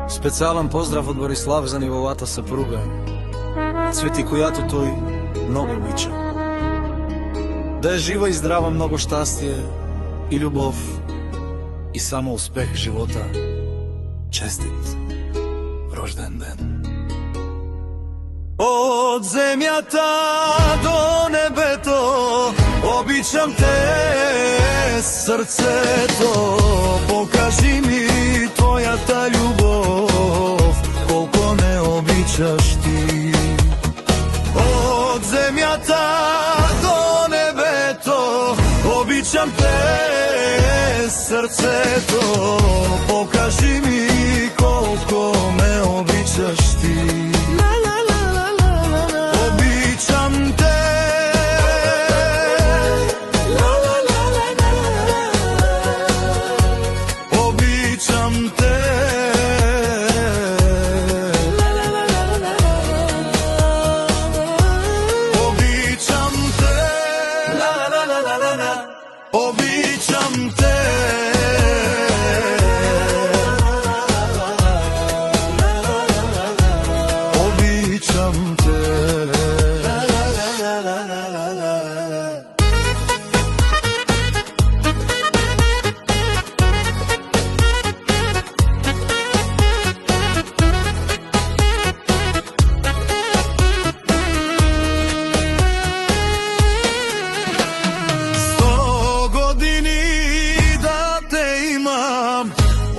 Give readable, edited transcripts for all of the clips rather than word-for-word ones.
Специјален поздрав од Борислав за неговата сапруга, Цвети, којато тој многу обича. Да е жива и здрава, многу штастие и љубов и само успех живота. Честит рожден ден. Од земјата до небето, обичам те срцето, покажи ми твојата љубов, колко не обичаш ти. Од земјата до небето, обичам те срцето, покажи ми колко ме обичаш ти. Обичам те.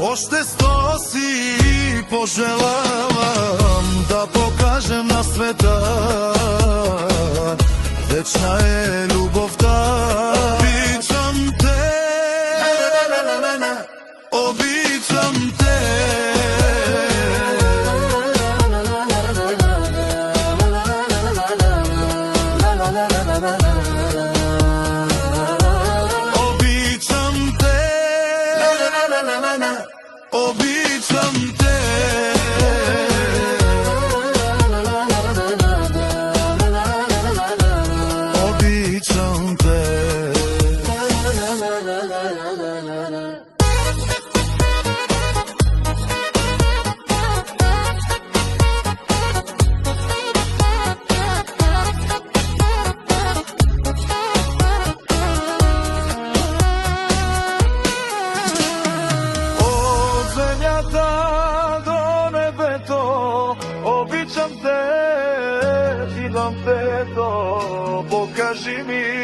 Оште 100 си пожелавам да покажем на света, вечна е љубовта. Обичам те, обичам те. Обичам те. Обичам те. До небето, обичам те, идвам пето, покажи ми